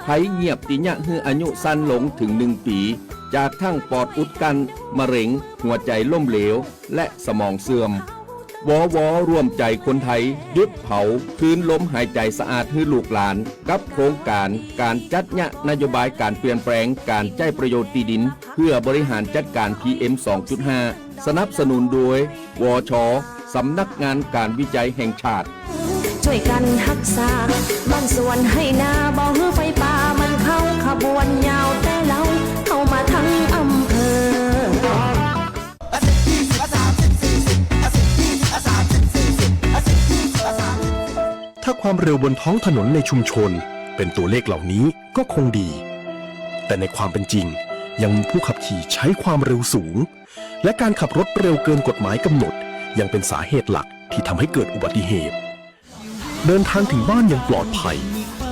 ภัยเงียบติยะฮืออายุสั้นลงถึง1 ปีจากทั้งปอดอุดกันมะเร็งหัวใจล้มเหลวและสมองเสื่อมวร่วมใจคนไทยหยุดเผาคืนลมหายใจสะอาดให้ลูกหลานกับโครงการจัดยะนโยบายการเปลี่ยนแปลงการใช้ประโยชน์ที่ดินเพื่อบริหารจัดการ PM 2.5 สนับสนุนโดยวช.สำนักงานการวิจัยแห่งชาติช่วยกันรักษาบ้านสวนให้นาบ่ฮือไฟป่ามันเข้าขบวนยาวแต่เราเข้ามาทั้งอำเภอถ้าความเร็วบนท้องถนนในชุมชนเป็นตัวเลขเหล่านี้ก็คงดีแต่ในความเป็นจริงยังมีผู้ขับขี่ใช้ความเร็วสูงและการขับรถเร็วเกินกฎหมายกำหนดยังเป็นสาเหตุหลักที่ทำให้เกิดอุบัติเหตุเดินทางถึงบ้านอย่างปลอดภัย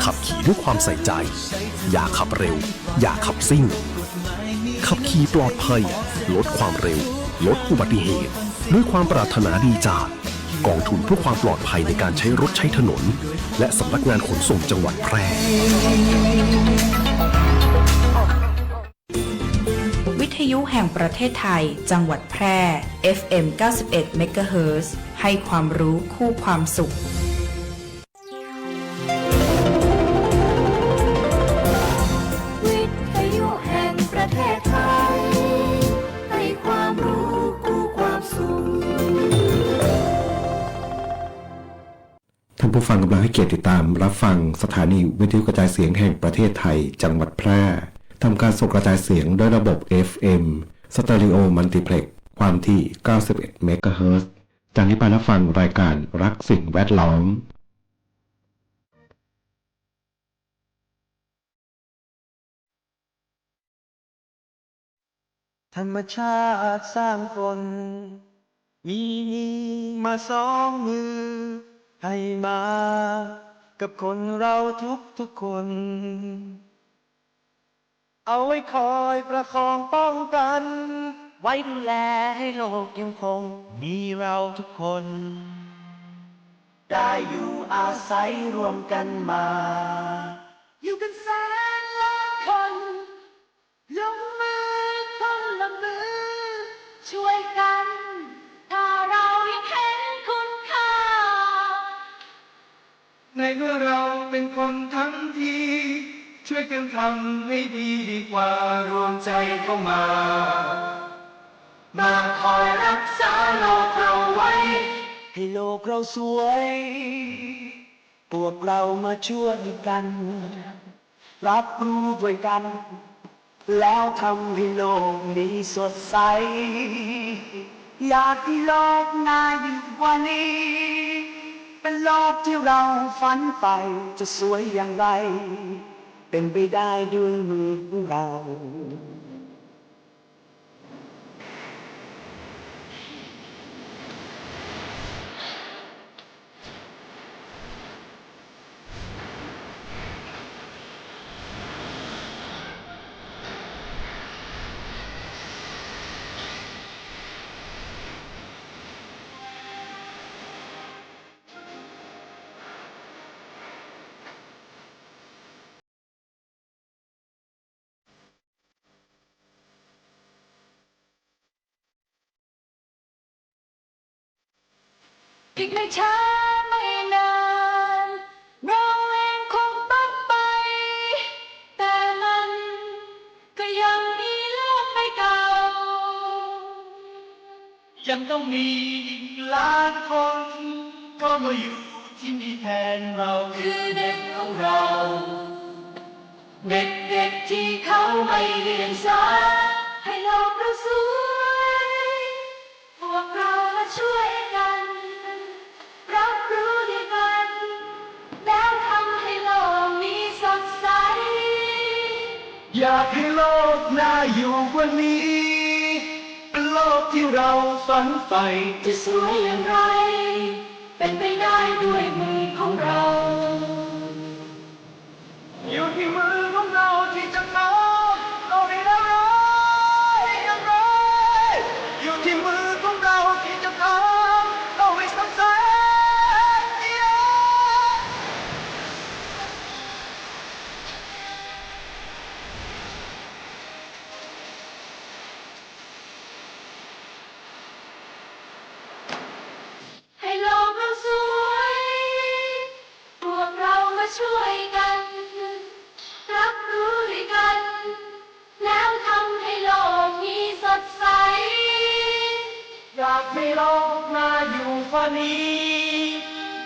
ขับขี่ด้วยความใส่ใจอย่าขับเร็วอย่าขับซิ่งขับขี่ปลอดภัยลดความเร็วลดอุบัติเหตุด้วยความปรารถนาดีจากกองทุนเพื่อความปลอดภัยในการใช้รถใช้ถนนและสำนักงานขนส่งจังหวัดแพร่วิทยุแห่งประเทศไทยจังหวัดแพร่ FM 91 เมกะเฮิรตซ์ให้ความรู้คู่ความสุขวิทยุแห่งประเทศไทยให้ความรู้คู่ความสุขท่านผู้ฟังกำลังให้เกียรติติดตามรับฟังสถานีวิทยุกระจายเสียงแห่งประเทศไทยจังหวัดแพร่ทำการส่งกระจายเสียงด้วยระบบ FM Stereo Multiplex ความถี่ 91 เมกะเฮิรตซ์จากนี้ไปรับฟังรายการรักสิ่งแวดล้อมธรรมชาติสร้างฝนมีมาสองมือให้มากับคนเราทุกคน เอาไว้คอยประคองป้องกันไว้ดูแลให้โลกยังคงมีเราทุกคนได้อยู่อาศัยรวมกันมาอยู่กันแสนล้านคนลงมือคนละมือช่วยกันถ้าเรายังเห็นคุณค่าในเมื่อเราเป็นคนทั้งทีช่วยกันทำให้ดีกว่ารวมใจเข้ามาคอยรักษาโลกเราไว้ให้โลกเราสวยพวกเรามาช่วยกันรับรู้ด้วยกันแล้วทำให้โลกนี้สดใสอยากให้โลกน่าอยู่กว่านี้เป็นโลกที่เราฝันไปจะสวยอย่างไรเป็นไปได้ด้วยมือของเราอีกไม่ช้าไม่นานเราเองคงต้องไปแต่มันก็ยังมีโลกไม่เก่ายังต้องมีล้านคนก็มาอยู่ที่นี่แทนเราคือเด็กของเราเด็กที่เขาไม่เรียนสายให้โลกเราสวยพวกเรามาช่วยกันรับรู้ด้วยกันแล้วทำให้โลกนี้สดใสอยากให้โลกน่าอยู่กว่านี้เป็นโลกที่เราฝันใฝ่จะสวยอย่างไรเป็นไปได้ด้วยมือของเราอยู่ที่มือของเราที่จะมองโลกนี้แล้วอย่างไรอยู่ที่มือของเราที่จะทำโลกให้สดใส ให้โลกน่าอยู่ฟ้านี้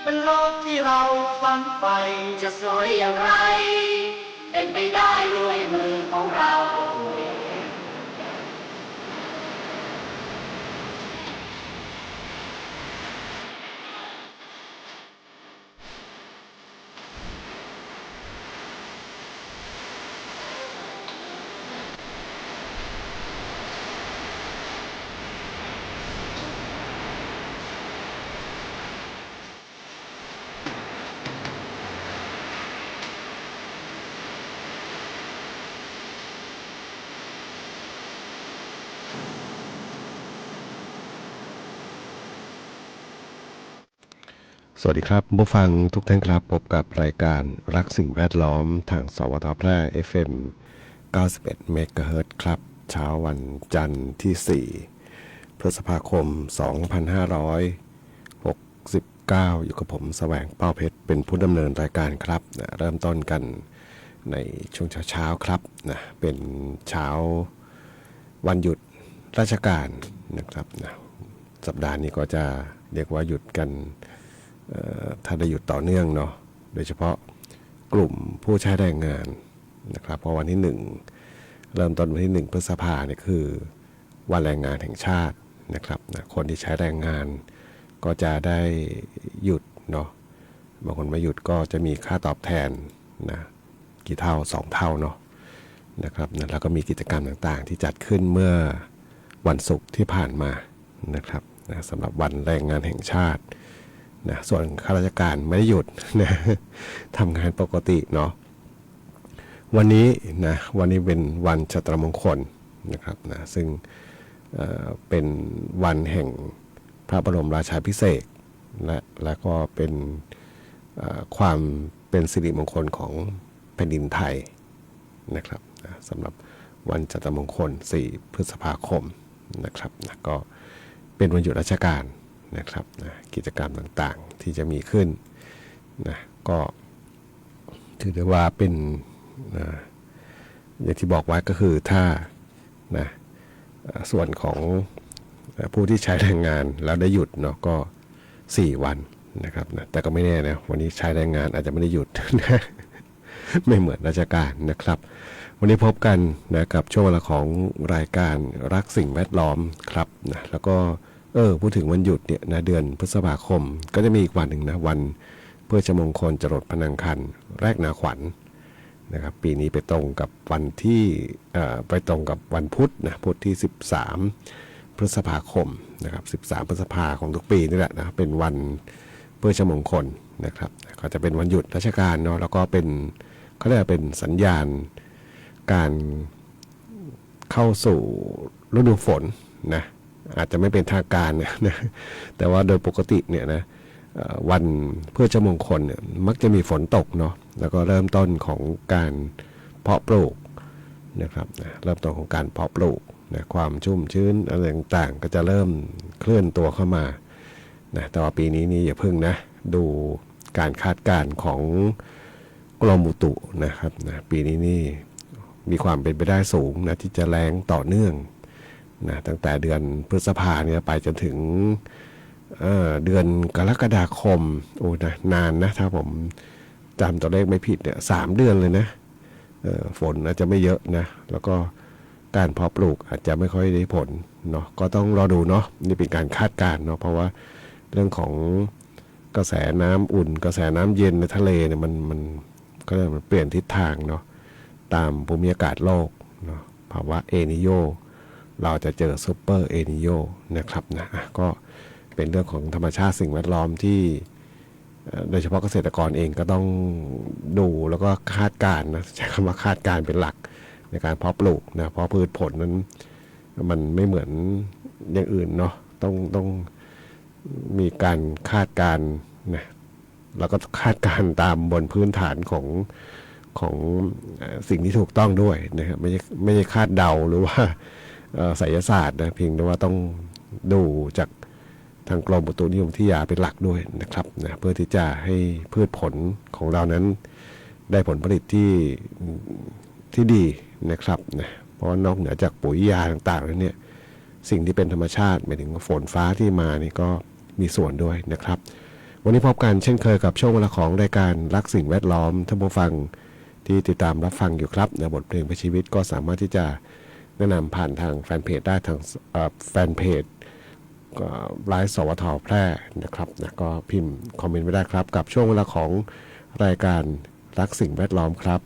เป็นโลกที่เราฝันใฝ่จะสวยอย่างไร เป็นไปได้ด้วยมือของเรา สวัสดีครับผู้ฟังทุกท่านครับพบกับรายการรักสิ่งแวดล้อมทางสวทแพร่ FM 91 เมกะเฮิรตซ์ครับเช้าวันจันทร์ที่ 4 พฤษภาคม 2569 อยู่กับผมแสวงเป้าเพชรเป็นผู้ดำเนินรายการครับเริ่มต้นกันในช่วงเช้าๆครับเป็นเช้าวันหยุดราชการนะครับสัปดาห์นี้ก็จะเรียกว่าหยุดกันถ้าได้หยุดต่อเนื่องเนาะโดยเฉพาะกลุ่มผู้ใช้แรงงานนะครับเพราะวันที่1เริ่มต้นวันที่1พฤษภาเนี่ยคือวันแรงงานแห่งชาตินะครับคนที่ใช้แรงงานก็จะได้หยุดเนาะบางคนไม่หยุดก็จะมีค่าตอบแทนนะกี่เท่า2เท่าเนาะนะครับแล้วก็มีกิจกรรมต่างๆที่จัดขึ้นเมื่อวันศุกร์ที่ผ่านมานะครับสำหรับวันแรงงานแห่งชาติส่วนข้าราชการไม่ได้หยุดนะทำงานปกติเนาะวันนี้เป็นวันชตรมงคลนะครับซึ่งเป็นวันแห่งพระบรมราชาภิเษกและก็เป็นความเป็นสิริมงคลของแผ่นดินไทยนะครับสำหรับวันชตรมงคล4พฤษภาคมนะครับก็เป็นวันหยุดราชการนะครับกิจกรรมต่างๆที่จะมีขึ้นก็ถือได้ว่าเป็นอย่างที่บอกไว้ก็คือถ้าส่วนของผู้ที่ใช้แรงงานแล้วได้หยุดเนาะก็4วันนะครับแต่ก็ไม่แน่นะวันนี้ใช้แรงงานอาจจะไม่ได้หยุด ไม่เหมือนราชการนะครับวันนี้พบกันกับช่วงเวลาของรายการรักสิ่งแวดล้อมครับแล้วก็พูดถึงวันหยุดเนี่ยเดือนพฤษภาคมก็จะมีอีกวันหนึ่งวันเพื่อชมงคลจรดพนังคันแรกนาขวัญนะครับปีนี้ไปตรงกับวันที่ไปตรงกับวันพุธพุธที่13พฤษภาคมนะครับ13พฤษภาของทุกปีนี่แหละนะเป็นวันเพื่อชมงคลนะครับก็จะเป็นวันหยุดราชการเนาะแล้วก็เป็นเขาเรียกว่าเป็นสัญญาณการเข้าสู่ฤดูฝนอาจจะไม่เป็นทางการนะแต่ว่าโดยปกติเนี่ยนะวันเพื่อชมงคลเนี่ยมักจะมีฝนตกเนาะแล้วก็เริ่มต้นของการเพาะปลูกนะครับเริ่มต้นของการเพาะปลูกความชุ่มชื้นอะไรต่างๆก็จะเริ่มเคลื่อนตัวเข้ามาแต่ว่าปีนี้นี่อย่าเพิ่งดูการคาดการณ์ของกรมอุตุนะครับปีนี้นี่มีความเป็นไปได้สูงที่จะแล้งต่อเนื่องตั้งแต่เดือนพฤษภาเนี่ยไปจนถึงเดือนกรกฎาคมนานนะถ้าผมจำตัวเลขไม่ผิดเนี่ย3 เดือนเลยนะฝนอาจจะไม่เยอะนะแล้วก็การเพาะปลูกอาจจะไม่ค่อยได้ผลเนาะก็ต้องรอดูเนาะนี่เป็นการคาดการณ์เนาะเพราะว่าเรื่องของกระแสน้ำอุ่นกระแสน้ำเย็นในทะเลเนี่ยมันก็มันเปลี่ยนทิศทางเนาะตามภูมิอากาศโลกเนาะภาวะเอนิโยเราจะเจอซูเปอร์เอนิโยนะครับก็เป็นเรื่องของธรรมชาติสิ่งแวดล้อมที่โดยเฉพาะเกษตรกรเองก็ต้องดูแล้วก็คาดการณ์ใช้คำว่าคาดการณ์เป็นหลักในการเพาะปลูกเพราะพืชผลนั้นมันไม่เหมือนอย่างอื่นเนาะต้องมีการคาดการณ์แล้วก็คาดการณ์ตามบนพื้นฐานของสิ่งที่ถูกต้องด้วยนะครับไม่ใช่คาดเดาหรือว่าไสยศาสตร์เพียงแต่ว่าต้องดูจากทางกรมอุตุนิยมวิทยาเป็นหลักด้วยนะครับเพื่อที่จะให้พืชผลของเรานั้นได้ผลผลิตที่ดีนะครับเพราะนอกเหนือจากปุ๋ยยาต่างๆแล้วเนี่ย สิ่งที่เป็นธรรมชาติหมายถึงฝนฟ้าที่มานี่ก็มีส่วนด้วยนะครับวันนี้พบกันเช่นเคยกับช่วงเวลาของรายการรักสิ่งแวดล้อมท่านผู้ฟังที่ติดตามรับฟังอยู่ครับในบทเพลงเพื่อชีวิตก็สามารถที่จะแนะนำผ่านทางแฟนเพจได้ทางแฟนเพจไลฟ์สวทแพร่นะครับนะก็พิมพ์คอมเมนต์ไว้ได้ครับกับช่วงเวลาของรายการรักสิ่งแวดล้อมครับ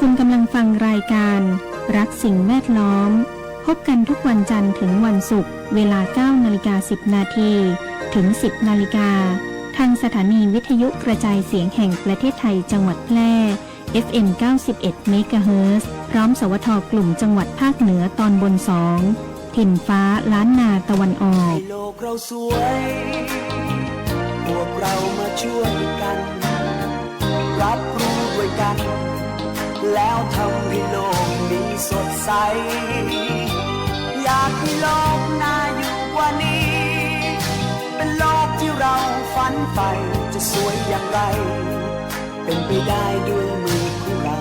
คุณกำลังฟังรายการรักสิ่งแวดล้อมพบกันทุกวันจันทร์ถึงวันศุกร์เวลา 9:10 น.ถึง 10 น.ท ทางสถานีวิทยุกระจายเสียงแห่งประเทศไทยจังหวัดแพร่ FM 91 เมกะเฮิรตซ์พร้อมสวทกลุ่มจังหวัดภาคเหนือตอนบน 2 ถิ่นฟ้าล้านนาตะวันออก โลกเราสวยพวกเรามาช่วยกัน รับรู้ด้วยกัน แล้วทำให้โลกนี้สดใส อยากให้โลกน่าอยู่กว่านี้ เป็นโลกที่เราฝันใฝ่จะสวยอย่างไร เป็นไปได้ด้วยมือของเรา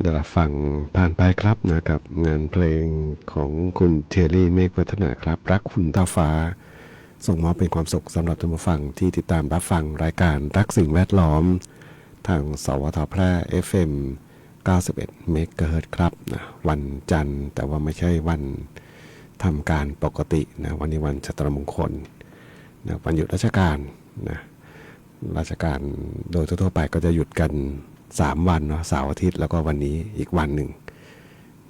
ได้รับฟังผ่านไปครับนะกับงานเพลงของคุณเทยรี่เมฆวัฒนาครับรักคุณตาฟ้าส่งมอบเป็นความสุขสำหรับท่านผู้ฟังที่ติดตามรับฟังรายการรักสิ่งแวดล้อมทางสวทแพร่ FM 91 เมกะเฮิรตซ์ครับนะวันจันทร์แต่ว่าไม่ใช่วันทำการปกตินะวันนี้วันชัตรมงคล นะวันหยุดราชการนะราชการโดยทั่วๆไปก็จะหยุดกัน3 วันเนาะเสาร์อาทิตย์แล้วก็วันนี้อีกวันหนึ่ง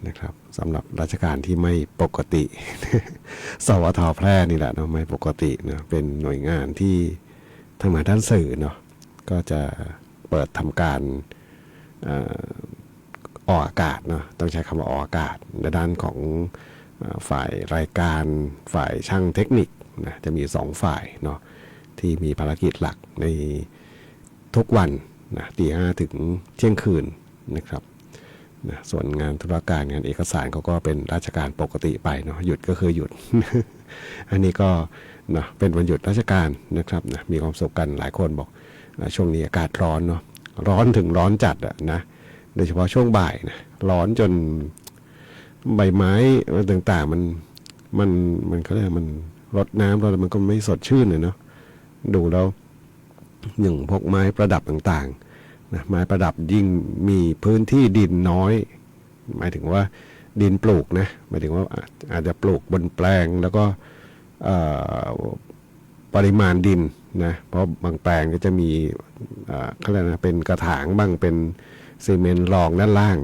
นะครับสำหรับราชการที่ไม่ปกติ สวท.แพร่นี่แหละเนาะไม่ปกติเนาะเป็นหน่วยงานที่ทำงานด้านสื่อเนาะก็จะเปิดทำการออกอากาศเนาะต้องใช้คำว่าออกอากาศในด้านของฝ่ายรายการฝ่ายช่างเทคนิคนะจะมี2 ฝ่ายเนาะที่มีภารกิจหลักในทุกวันนะตี 5 ถึงเที่ยงคืนนะครับนะส่วนงานธุรการงานเอกสารเขาก็เป็นราชการปกติไปเนาะหยุดก็คือหยุด อันนี้ก็นะเป็นวันหยุดราชการนะครับนะมีความสุขกันหลายคนบอกช่วงนี้อากาศร้อนเนาะร้อนถึงร้อนจัดอะนะโดยเฉพาะช่วงบ่ายนะร้อนจนใบไม้ต่างๆมันเขาเรียกมันรดน้ำแล้วมันก็ไม่สดชื่นเลยเนาะดูแล้วอย่างพวกไม้ประดับต่างๆนะไม้ประดับยิ่งมีพื้นที่ดินน้อยหมายถึงว่าดินปลูกนะหมายถึงว่าอาจจะปลูกบนแปลงแล้วก็ปริมาณดินนะเพราะบางแปลงก็จะมีเขาเรียกนะเป็นกระถางบ้างเป็นซีเมนต์รองด้านล่าง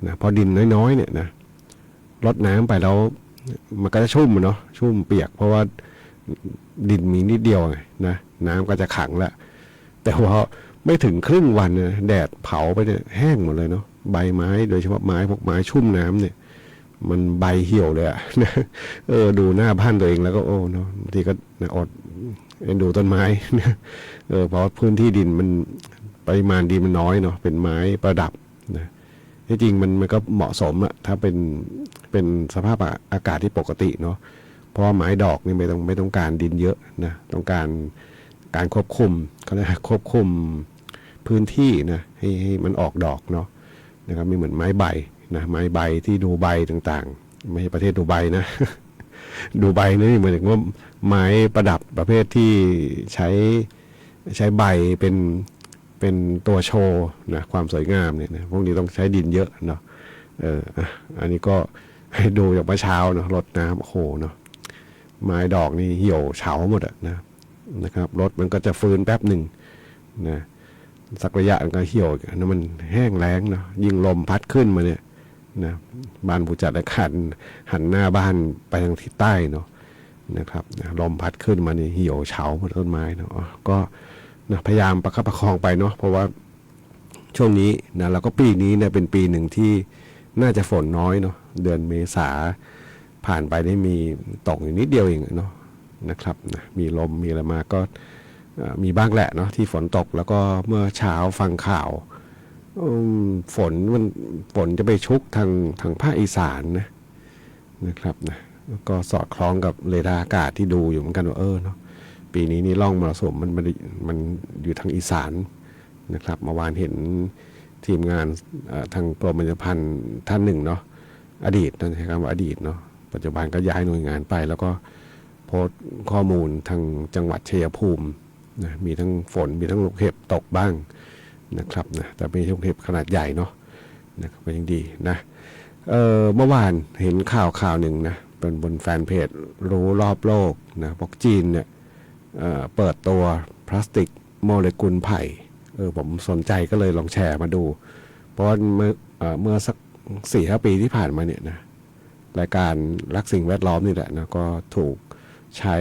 นะพอดินน้อยๆเนี่ยนะรดน้ำไปแล้วมันก็จะชุ่มเนาะชุ่มเปียกเพราะว่าดินมีนิดเดียวนะน้ำก็จะขังแล้วแต่ว่าไม่ถึงครึ่งวันนะแดดเผาไปเนี่ยแห้งหมดเลยเนาะใบไม้โดยเฉพาะไม้พวกไม้ชุ่มน้ำเนี่ยมันใบเหี่ยวเลยอะดูหน้าบ้านตัวเองแล้วก็โอ้เนาะบางทีก็อดดูต้นไม้เพราะพื้นที่ดินมันปริมาณดินมันน้อยเนาะเป็นไม้ประดับนะที่จริงมันก็เหมาะสมอะถ้าเป็นสภาพอากาศที่ปกติเนาะเพราะไม้ดอกนี่ไม่ต้องการดินเยอะนะต้องการควบคุมเขาเรียกควบคุมพื้นที่นะให้มันออกดอกเนาะนะครับไม่เหมือนไม้ใบนะไม้ใบที่ดูใบต่างๆไม่ใช่ประเทศดูใบนะ ดูใบนี่เหมือนว่าไม้ประดับประเภทที่ใช้ใบเป็นตัวโชว์นะความสวยงามเนี่ยนะพวกนี้ต้องใช้ดินเยอะเนาะอันนี้ก็ให้ดูจากเมื่อเช้าเนาะรดน้ำโอ้โหเนาะไม้ดอกนี่เหี่ยวเฉาหมดนะครับรถมันก็จะฟื้นแป๊บหนึ่งนะสักระยะมันก็เหี่ยวนะมันแห้งแล้งเนาะยิ่งลมพัดขึ้นมาเนี่ยนะบ้านผู้จัดรายการหันหน้าบ้านไปทางทิศใต้เนาะนะครับนะลมพัดขึ้นมานี่เหี่ยวเฉาหมดต้นไม้เนาะก็นะพยายามประคับประคองไปเนาะเพราะว่าช่วงนี้นะแล้วก็ปีนี้เนี่ยเป็นปีหนึ่งที่น่าจะฝนน้อยเนาะเดือนเมษาผ่านไปได้มีตกอยู่นิดเดียวเองเนาะนะครับนะมีลมมีอะไรมาก็มีบ้างแหละเนาะที่ฝนตกแล้วก็เมื่อเช้าฟังข่าวฝนจะไปชุกทางภาคอีสานนะครับนะก็สอดคล้องกับเรดาร์อากาศที่ดูอยู่เหมือนกันว่าเนาะปีนี้นี่ร่องมรสุมมันอยู่ทางอีสานนะครับเมื่อวานเห็นทีมงานทางกรมประชาสัมพันธ์ท่านหนึ่งเนาะอดีตนะใช้คำว่าอดีตเนาะปัจจุบันก็ย้ายหน่วยงานไปแล้วก็โพสต์ข้อมูลทางจังหวัดชัยภูมินะมีทั้งฝนมีทั้งลูกเห็บตกบ้างนะครับนะแต่ไม่ใช่ลูกเห็บขนาดใหญ่เนาะนะครับก็ยังดีนะเมื่อวานเห็นข่าวหนึ่งนะเป็นบนแฟนเพจรู้รอบโลกนะบอกจีนเนี่ยเปิดตัวพลาสติกโมเลกุลไผ่ผมสนใจก็เลยลองแชร์มาดูเพราะเมื่อสัก 4-5 ปีที่ผ่านมาเนี่ยนะรายการรักสิ่งแวดล้อมนี่แหละนะก็ถูกใช้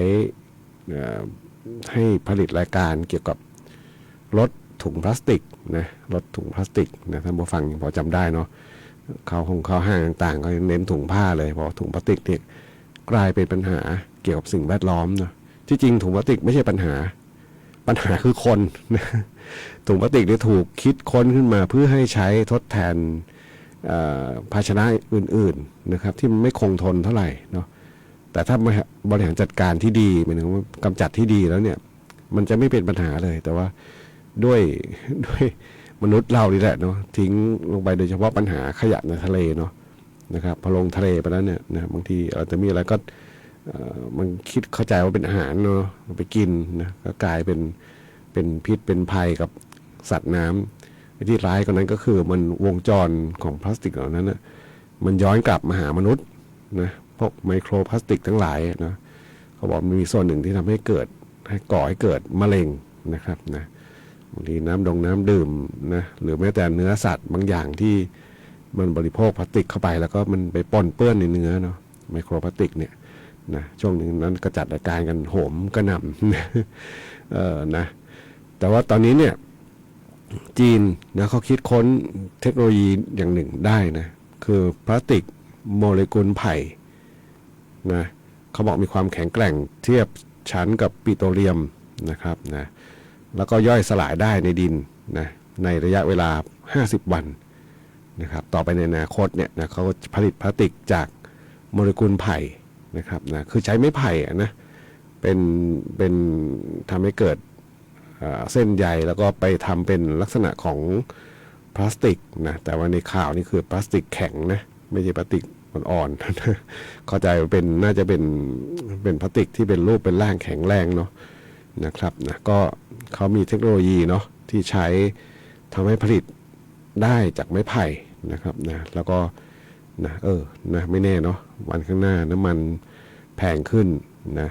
ให้ผลิตรายการเกี่ยวกับลดถุงพลาสติกนะลดถุงพลาสติกนะท่านผู้ฟังพอจำได้เนาะเขาห้างต่างๆก็เน้นถุงผ้าเลยเพราะถุงพลาสติกเนี่ยกลายเป็นปัญหาเกี่ยวกับสิ่งแวดล้อมเนาะที่จริงถุงพลาสติกไม่ใช่ปัญหาคือคนนะถุงพลาสติกเนี่ยถูกคิดค้นขึ้นมาเพื่อให้ใช้ทดแทนภาชนะอื่นๆนะครับที่มันไม่คงทนเท่าไหร่เนาะแต่ถ้าบริหารจัดการที่ดีหมายถึงว่ากำจัดที่ดีแล้วเนี่ยมันจะไม่เป็นปัญหาเลยแต่ว่าด้วยมนุษย์เราดีแหละเนาะทิ้งลงไปโดยเฉพาะปัญหาขยะในทะเลเนาะนะครับพอลงทะเลไปแล้วเนี่ยนะบางทีอาจจะมีอะไรก็มันคิดเข้าใจว่าเป็นอาหารเนาะไปกินนะก็กลายเป็นพิษเป็นภัยกับสัตว์น้ำที่ร้ายกว่านั้นก็คือมันวงจรของพลาสติกเหล่านั้นนะมันย้อนกลับมาหามนุษย์นะพวกไมโครพลาสติกทั้งหลายนะเขาบอกมีส่วนหนึ่งที่ทำให้เกิด ให้ก่อให้เกิดมะเร็งนะครับนะบางทีน้ำดื่มนะหรือแม้แต่เนื้อสัตว์บางอย่างที่มันบริโภคพลาสติกเข้าไปแล้วก็มันไปปนเปื้อนในเนื้อเนาะไมโครพลาสติกเนี่ยนะช่วงนึงนั้นก็จัดรายการกันโหมกระหน่ำนะแต่ว่าตอนนี้เนี่ยจีนนะเขาคิดค้นเทคโนโลยีอย่างหนึ่งได้นะคือพลาสติกโมเลกุลไผ่นะเขาบอกมีความแข็งแกร่งเทียบชั้นกับปิโตรเลียมนะครับนะแล้วก็ย่อยสลายได้ในดินนะในระยะเวลา50 วันนะครับต่อไปในอนาคตเนี่ยนะเขาผลิตพลาสติกจากโมเลกุลไผ่นะครับนะคือใช้ไม้ไผ่นะเป็นทำให้เกิดเส้นใยแล้วก็ไปทำเป็นลักษณะของพลาสติกนะแต่ว่าในข่าวนี่คือพลาสติกแข็งนะไม่ใช่พลาสติกอ่อนๆ เข้าใจเป็นน่าจะเป็นพลาสติกที่เป็นรูปเป็นร่างแข็งแรงเนาะนะครับนะก็เขามีเทคโนโลยีเนาะที่ใช้ทำให้ผลิตได้จากไม้ไผ่นะครับนะแล้วก็นะนะไม่แน่เนาะวันข้างหน้าน้ำมันแพงขึ้นนะ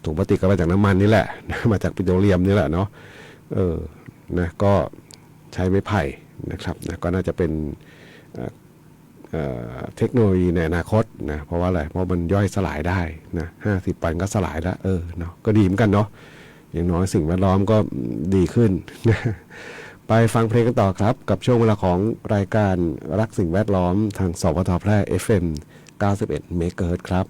ถุงพลาสติกก็มาจากน้ำมันนี่แหละนะมาจากปิโตรเลียมนี่แหละเนาะนะก็ใช้ไม้ไผ่นะครับนะก็น่าจะเป็นเทคโนโลยีในอนาคตนะเพราะว่าอะไรเพราะมันย่อยสลายได้นะ50 วันก็สลายแล้วเนาะก็ดีเหมือนกันเนาะอย่างน้อยสิ่งแวดล้อมก็ดีขึ้นนะไปฟังเพลงกันต่อครับกับช่วงเวลาของรายการรักสิ่งแวดล้อมทางสวทแพร่ FM 91 เมกะเฮิรตซ์ครับ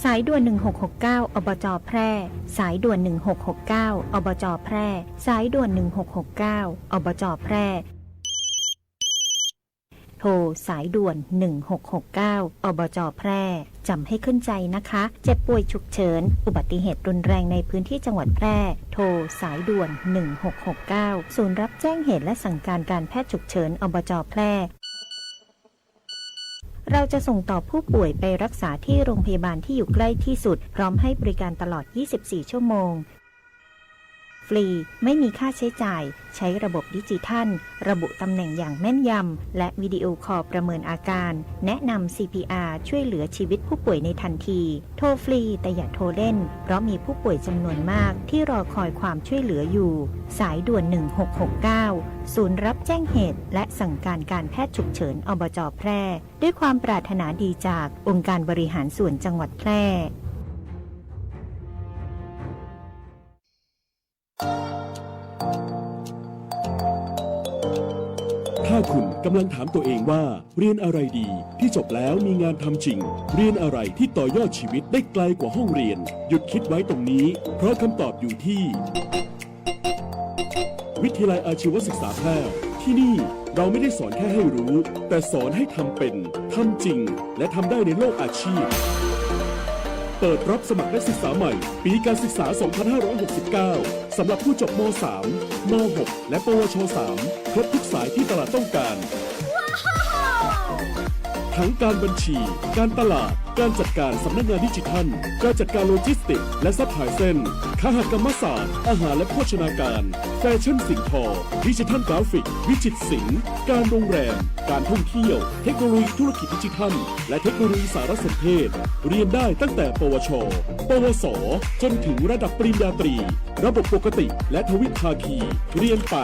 สายด่วน1669อบจแพร่สายด่วน1669อบจแพร่สายด่วน1669อบจแพร่โทรสายด่วน1669อบจแพร่จำให้ขึ้นใจนะคะเจ็บป่วยฉุกเฉินอุบัติเหตุรุนแรงในพื้นที่จังหวัดแพร่โทรสายด่วน1669ศูนย์รับแจ้งเหตุและสั่งการการแพทย์ฉุกเฉินอบจแพร่เราจะส่งต่อผู้ป่วยไปรักษาที่โรงพยาบาลที่อยู่ใกล้ที่สุดพร้อมให้บริการตลอด24ชั่วโมงฟรีไม่มีค่าใช้จ่ายใช้ระบบดิจิทัลระบุตำแหน่งอย่างแม่นยำและวิดีโอคอลประเมินอาการแนะนำ CPR ช่วยเหลือชีวิตผู้ป่วยในทันทีโทรฟรีแต่อย่าโทรเล่นเพราะมีผู้ป่วยจำนวนมากที่รอคอยความช่วยเหลืออยู่สายด่วน1669ศูนย์รับแจ้งเหตุและสั่งการการแพทย์ฉุกเฉินอบจแพร่ด้วยความปรารถนาดีจากองค์การบริหารส่วนจังหวัดแพร่ถ้าคุณกำลังถามตัวเองว่าเรียนอะไรดีที่จบแล้วมีงานทำจริงเรียนอะไรที่ต่อยอดชีวิตได้ไกลกว่าห้องเรียนหยุดคิดไว้ตรงนี้เพราะคำตอบอยู่ที่วิทยาลัยอาชีวศึกษาแพร่ที่นี่เราไม่ได้สอนแค่ให้รู้แต่สอนให้ทำเป็นทำจริงและทำได้ในโลกอาชีพเปิดรับสมัครนักศึกษาใหม่ปีการศึกษา 2569 สำหรับผู้จบม.3 ม.6 และปวช.3 ครบทุกสายที่ตลาดต้องการ ทั้งการบัญชี การตลาด การจัดการสำนักงานดิจิทัล การจัดการโลจิสติกส์และซัพพลายเส้นคหกรรมศาสตร์ อาหารและโภชนาการ แฟชั่นสิ่งทอ ดิจิทัลกราฟิก วิจิตรศิลป์ การโรงแรม การท่องเที่ยว เทคโนโลยีธุรกิจดิจิทัล และเทคโนโลยีสารสนเทศ เรียนได้ตั้งแต่ปวช ปวส จนถึงระดับปริญญาตรี ระบบปกติและทวิภาคี เรียนไป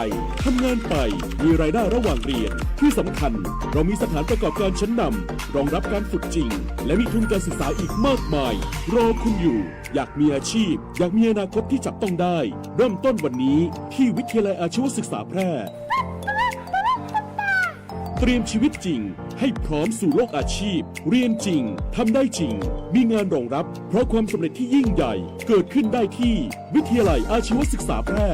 ทำงานไป มีรายได้ระหว่างเรียน ที่สำคัญเรามีสถานประกอบการชั้นนำรองรับการฝึกจริง และมีทุนการศึกษาอีกมากมาย รอคุณอยู่ อยากมีอาชีพ อยากมีอนาคตที่จับต้องได้ เริ่มต้นวันนี้ที่วิทยาลัยอาชีวศึกษาแพร่ เตรียมชีวิตจริงให้พร้อมสู่โลกอาชีพ เรียนจริง ทำได้จริง มีงานรองรับ เพราะความสำเร็จที่ยิ่งใหญ่ เกิดขึ้นได้ที่วิทยาลัยอาชีวศึกษาแพร่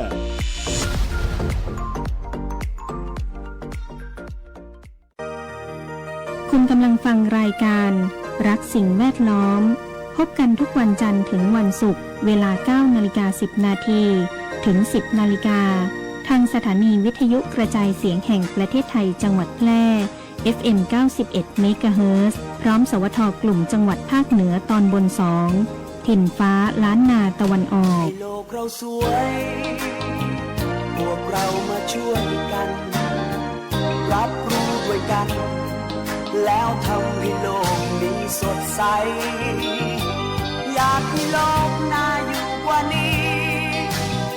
คุณกำลังฟังรายการรักสิ่งแวดล้อมพบกันทุกวันจันทร์ถึงวันศุกร์เวลา 9:10 นาทีถึง 10 นาฬิกาทางสถานีวิทยุกระจายเสียงแห่งประเทศไทยจังหวัดแพร่ FM 91 เมกะเฮิรตซ์พร้อมสวทกลุ่มจังหวัดภาคเหนือตอนบน 2 ถิ่นฟ้าล้านนาตะวันออกให้โลกเราสวยพวกเรามาช่วยกันรับรู้ด้วยกัน แล้วทำให้โลกนี้สดใสอยากให้โลกน่าอยู่กว่านี้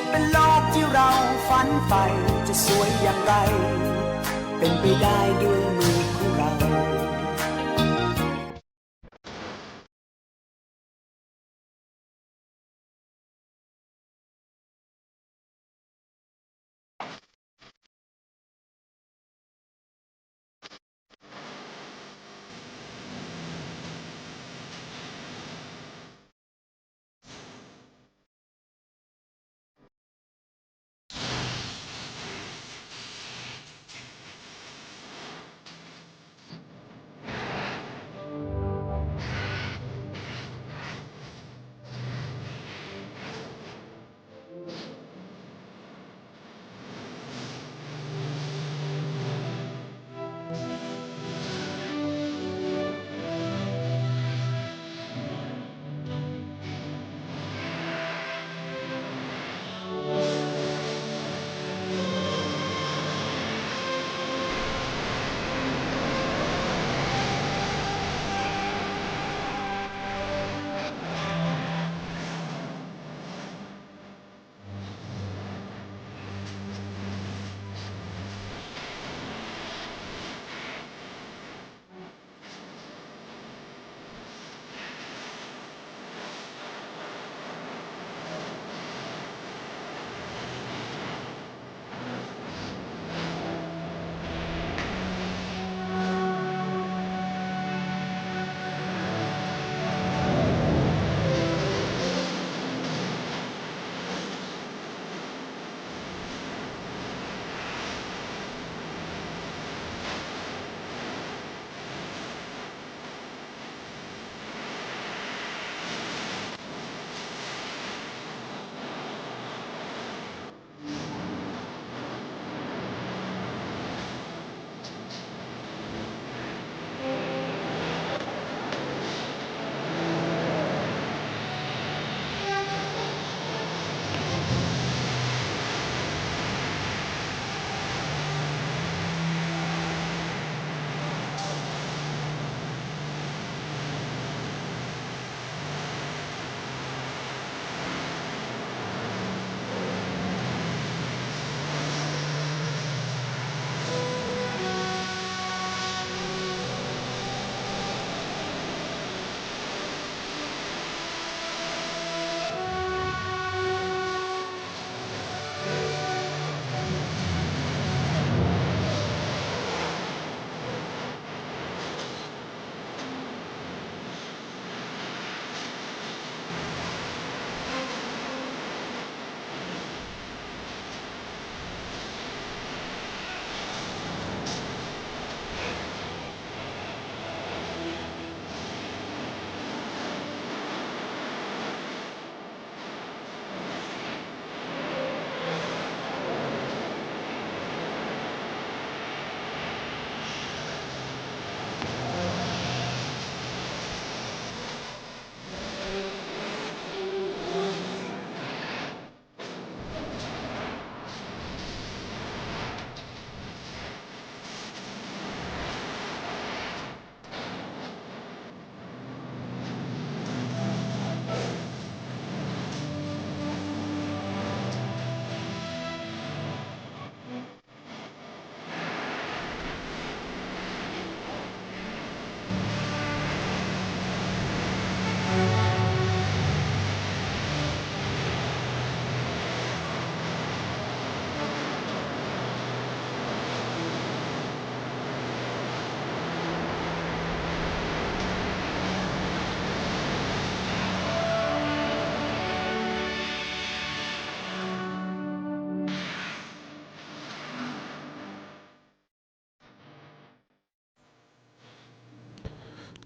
เป็นโลกที่เราฝันใฝ่จะสวยอย่างไรเป็นไปได้ด้วยมือของเรา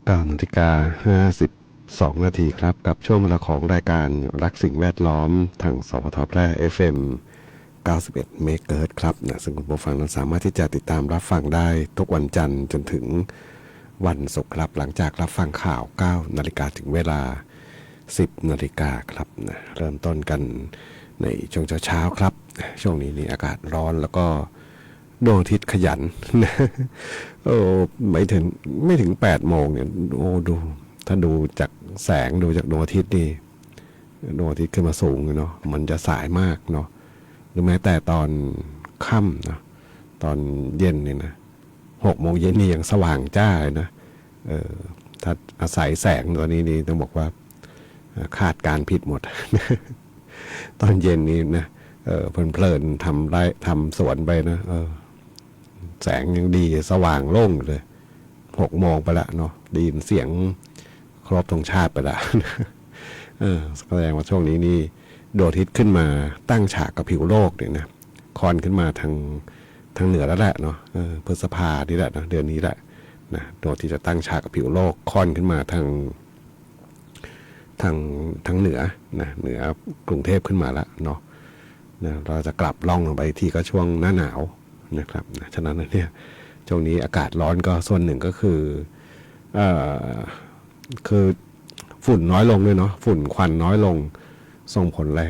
9:52 นาทีครับกับช่วงเวลาของรายการรักสิ่งแวดล้อมทางสพทแพร่ FM 91 เมกะเฮิรตซ์ครับนะซึ่งคุณผู้ฟังนั้นสามารถที่จะติดตามรับฟังได้ทุกวันจันทร์จนถึงวันศุกร์ครับหลังจากรับฟังข่าว 9 นาฬิกาถึงเวลา 10 นาฬิกาครับนะเริ่มต้นกันในช่วงเช้าๆครับช่วงนี้นี่อากาศร้อนแล้วก็ดวงอาทิตย์ขยันนะโอ้ไม่ถึง8 โมงเนี่ยโอ้ดูถ้าดูจากแสงดูจากดวงอาทิตย์นี่ดวงอาทิตย์ขึ้นมาสูงเนาะมันจะสายมากเนาะหรือแม้แต่ตอนค่ำนะตอนเย็นเนี่ยนะ6 โมงเย็นนี่ยังสว่างจ้าเลยนะถ้าอาศัยแสงตัวนี้นี่ต้องบอกว่าคาดการผิดหมด ตอนเย็นนี่นะเพลินทำสวนไปนะแสงยังดีสว่างโล่งเลย6 โมงไปละเนาะได้ยินเสียงครบธงชาติไปละแสดงว่าช่วงนี้นี่ดวงอาทิตย์ขึ้นมาตั้งฉากกับผิวโลกเนี่ยนะคอนขึ้นมาทางเหนือแล้วแหละเนาะพฤษภานี่แหละนะเดือนนี้แหละนะดวงอาทิตย์จะตั้งฉากกับผิวโลกคอนขึ้นมาทางเหนือนะเหนือกรุงเทพขึ้นมาแล้วเนาะนะเราจะกลับล่องลงไปที่ก็ช่วงหน้าหนาวนะครับนะฉะนั้นเนี่ยช่วงนี้อากาศร้อนก็ส่วนหนึ่งก็คือฝุ่นน้อยลงด้วยเนาะฝุ่นควันน้อยลงส่งผลอะไร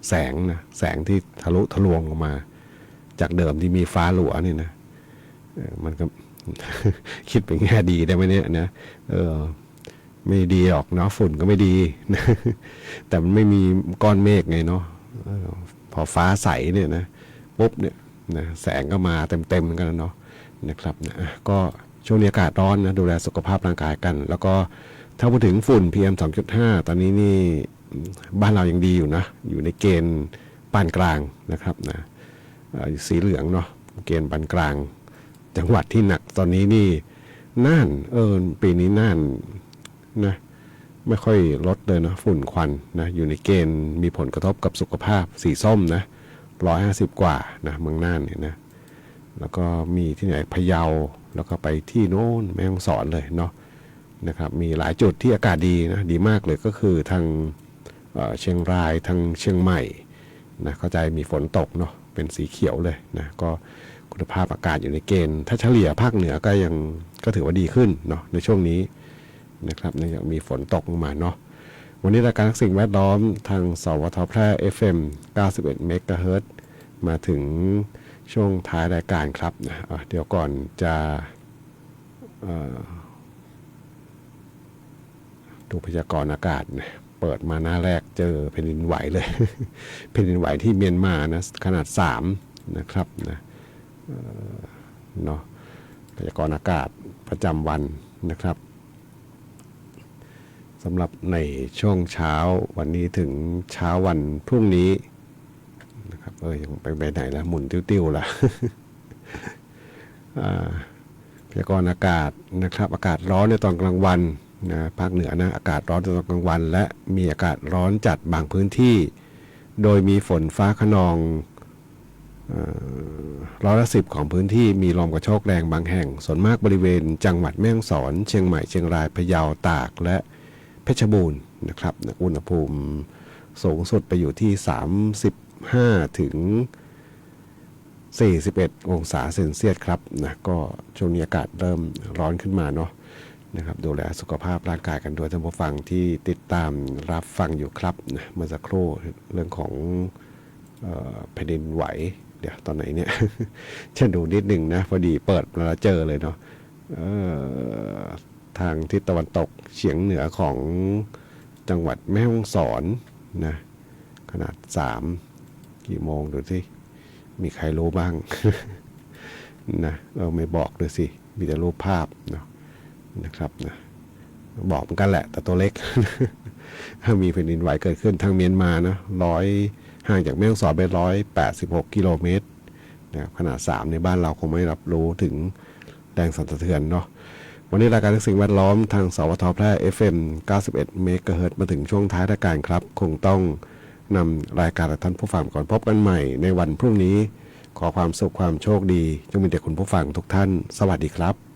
แสงที่ทะลุทะลวงออกมาจากเดิมที่มีฟ้าหลัวนี่นะมันก็ คิดเป็นแง่ดีได้ไหมเนี่ยนะไม่ดีหรอกเนาะฝุ่นก็ไม่ดี แต่มันไม่มีก้อนเมฆไงเนาะพอฟ้าใสเนี่ยนะปุ๊บเนี่ยนะแสงก็มาเต็มกันเนาะนะครับนะก็ช่วงนี้อากาศร้อนนะดูแลสุขภาพร่างกายกันแล้วก็ถ้าพูดถึงฝุ่น PM 2.5 ตอนนี้นี่บ้านเรายังดีอยู่นะอยู่ในเกณฑ์ปานกลางนะครับนะสีเหลืองเนาะเกณฑ์ปานกลางจังหวัดที่หนักตอนนี้นี่น่านปีนี้น่านนะไม่ค่อยลดเลยนะฝุ่นควันนะอยู่ในเกณฑ์มีผลกระทบกับสุขภาพสีส้มนะ150 กว่านะเมืองน่านเนี่ยนะแล้วก็มีที่ไหนพะเยาแล้วก็ไปที่โน้นแม่ฮ่องสอนเลยเนาะนะครับมีหลายจุดที่อากาศดีนะดีมากเลยก็คือทางเชียงรายทางเชียงใหม่นะเข้าใจมีฝนตกเนาะเป็นสีเขียวเลยนะก็คุณภาพอากาศอยู่ในเกณฑ์ถ้าเฉลี่ยภาคเหนือก็ถือว่าดีขึ้นเนาะในช่วงนี้นะครับยังมีฝนตกลงมาเนาะวันนี้รายการสิ่งแวดล้อมทางสวทแพร่ FM 91 เมกะเฮิรตซ์มาถึงช่วงท้ายรายการครับนะเดี๋ยวก่อนจะดูพยากรณ์อากาศนะเปิดมาหน้าแรกเจอแผ่นดินไหวเลย แผ่นดินไหวที่เมียนมานะขนาด3นะครับนะเนาะพยากรณ์อากาศประจำวันนะครับสำหรับในช่วงเช้าวันนี้ถึงเช้าวันพรุ่งนี้นะครับยังไปไหนแล้วหมุนติ้วๆล่ะ พยากรณ์อากาศนะครับอากาศร้อนในตอนกลางวันนะภาคเหนือนะอากาศร้อนในตอนกลางวันและมีอากาศร้อนจัดบางพื้นที่โดยมีฝนฟ้าคะนอง110ของพื้นที่มีลมกระโชกแรงบางแห่งส่วนมากบริเวณจังหวัดแม่ฮ่องสอนเชียงใหม่เชียงรายพะเยาตากและเพชรบูรณ์นะครับอุณหภูมิสูงสุดไปอยู่ที่35ถึง41 องศาเซนเซียสครับนะก็ช่วงนี้อากาศเริ่มร้อนขึ้นมาเนาะนะครับดูแลสุขภาพร่างกายกันด้วยท่านผู้ฟังที่ติดตามรับฟังอยู่ครับนะเมื่อสักครู่เรื่องของแผ่นดินไหวเดี๋ยวตอนไหนเนี่ย ฉันดูนิดหนึ่งนะพอดีเปิดมาแล้วเจอเลยเนาะทางทิศตะวันตกเฉียงเหนือของจังหวัดแม่ฮ่องสอนนะขนาด3กี่โมงดูสิมีใครรู้บ้าง นะไม่บอกเลยสิมีแต่รูปภาพเนาะนะครับนะบอกเหมือนกันแหละแต่ตัวเล็ก มีแผ่นดินไหวเกิดขึ้นทางเมียนมานะห่างจากแม่ฮ่องสอนไป186 กิโลเมตรนะขนาด3ในบ้านเราคงไม่รับรู้ถึงแรงสั่นสะเทือนเนาะวันนี้รายการสิ่งแวดล้อมทางสวทแพร่ FM 91 เมกะเฮิรตซ์มาถึงช่วงท้ายรายการครับคงต้องนำรายการท่านผู้ฟังก่อนพบกันใหม่ในวันพรุ่งนี้ขอความสุขความโชคดีจงมีแด่คุณผู้ฟังทุกท่านสวัสดีครับ